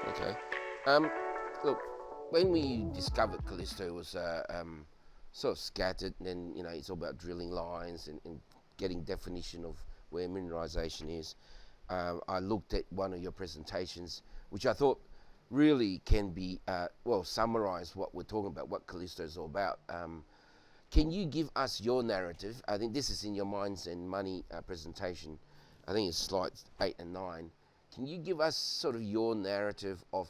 Okay. Look, when we discovered Callisto, it was sort of scattered, and then it's all about drilling lines and getting definition of where mineralisation is. I looked at one of your presentations, which I thought really can be summarise what we're talking about, what Callisto is all about. Can you give us your narrative? I think this is in your Mines and Money presentation. I think it's slides 8 and 9. Can you give us sort of your narrative of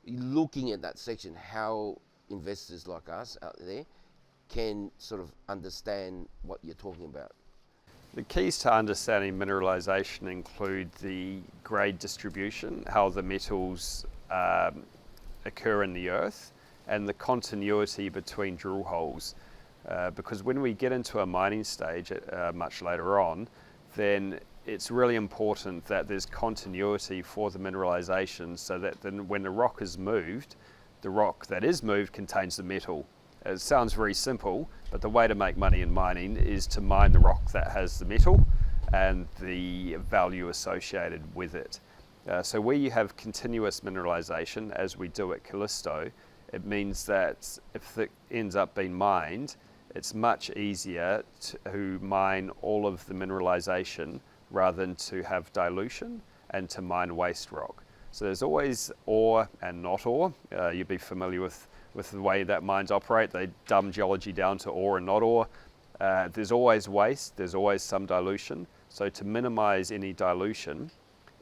looking at that section, how investors like us out there can sort of understand what you're talking about? The keys to understanding mineralisation include the grade distribution, how the metals occur in the earth, and the continuity between drill holes. Because when we get into a mining stage much later on, then it's really important that there's continuity for the mineralisation, so that then when the rock is moved, the rock that is moved contains the metal. It sounds very simple, but the way to make money in mining is to mine the rock that has the metal and the value associated with it. So where you have continuous mineralisation, as we do at Callisto, it means that if it ends up being mined, it's much easier to mine all of the mineralisation rather than to have dilution and to mine waste rock. So there's always ore and not ore. You'd be familiar with the way that mines operate. They dumb geology down to ore and not ore. There's always waste, there's always some dilution. So to minimize any dilution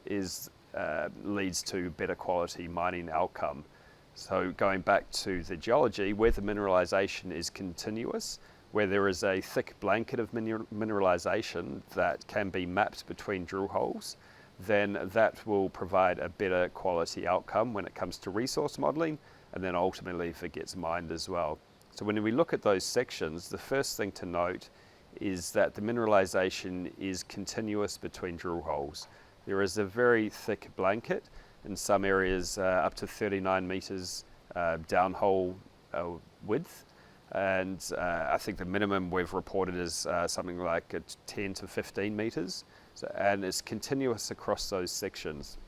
leads to better quality mining outcome. So going back to the geology, where the mineralisation is continuous, where there is a thick blanket of mineralisation that can be mapped between drill holes, then that will provide a better quality outcome when it comes to resource modelling, and then ultimately if it gets mined as well. So when we look at those sections, the first thing to note is that the mineralisation is continuous between drill holes. There is a very thick blanket, in some areas up to 39 metres downhole width, and I think the minimum we've reported is something like 10 to 15 metres, and it's continuous across those sections.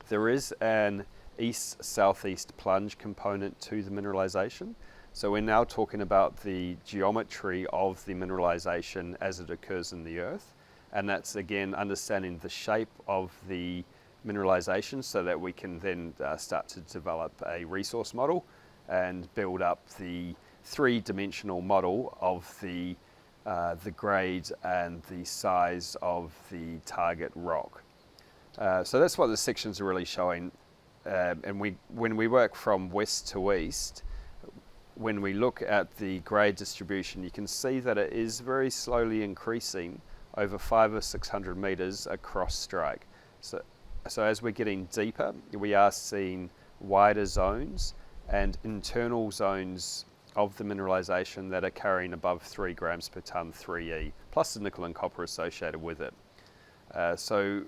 There is an east-southeast plunge component to the mineralisation, so we're now talking about the geometry of the mineralisation as it occurs in the earth, and that's again understanding the shape of the mineralisation so that we can then start to develop a resource model and build up the three-dimensional model of the grade and the size of the target rock. So that's what the sections are really showing. And when we work from west to east, when we look at the grade distribution, you can see that it is very slowly increasing over 500 or 600 metres across strike. So as we're getting deeper, we are seeing wider zones and internal zones of the mineralisation that are carrying above 3 grams per tonne 3E, plus the nickel and copper associated with it. So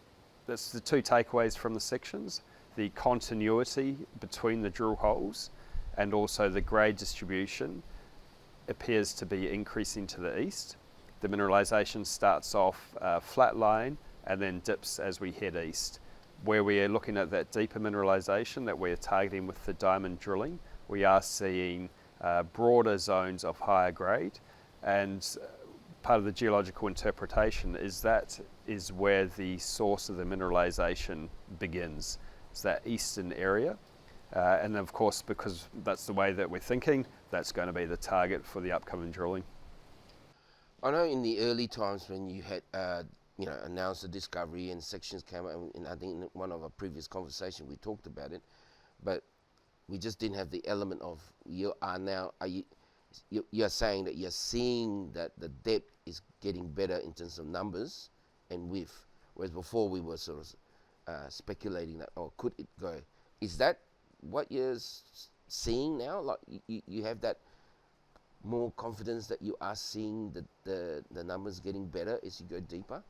that's the two takeaways from the sections: the continuity between the drill holes and also the grade distribution appears to be increasing to the east. The mineralisation starts off flat line and then dips as we head east. Where we are looking at that deeper mineralisation that we're targeting with the diamond drilling, we are seeing broader zones of higher grade, and part of the geological interpretation is that is where the source of the mineralisation begins. It's that eastern area, and of course, because that's the way that we're thinking, that's going to be the target for the upcoming drilling. I know in the early times when you had announced the discovery and sections came out, and I think in one of our previous conversations we talked about it, but we just didn't have the element of you're saying that you're seeing that the depth is getting better in terms of numbers and width, whereas before we were sort of speculating that, could it go? Is that what you're seeing now? Like you have that more confidence that you are seeing the numbers getting better as you go deeper?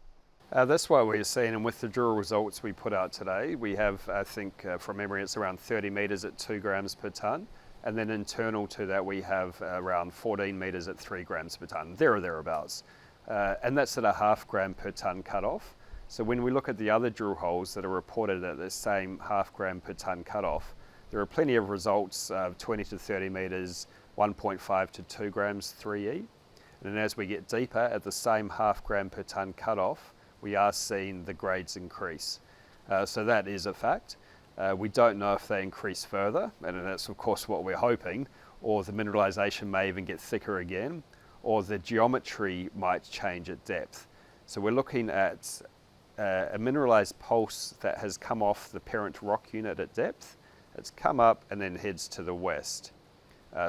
That's what we're seeing, and with the drill results we put out today, we have, I think, from memory, it's around 30 metres at 2 grams per tonne, and then internal to that we have around 14 metres at 3 grams per tonne, there or thereabouts. And that's at a 0.5 gram per tonne cut-off. So when we look at the other drill holes that are reported at the same 0.5 gram per tonne cutoff, there are plenty of results of 20 to 30 metres, 1.5 to 2 grams 3E. And then as we get deeper at the same 0.5 gram per tonne cutoff, we are seeing the grades increase. So that is a fact. We don't know if they increase further, and that's of course what we're hoping, or the mineralisation may even get thicker again, or the geometry might change at depth. So we're looking at a mineralised pulse that has come off the parent rock unit at depth. It's come up and then heads to the west.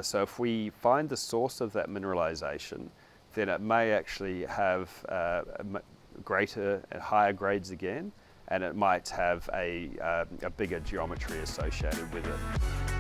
So if we find the source of that mineralisation, then it may actually have greater and higher grades again, and it might have a bigger geometry associated with it.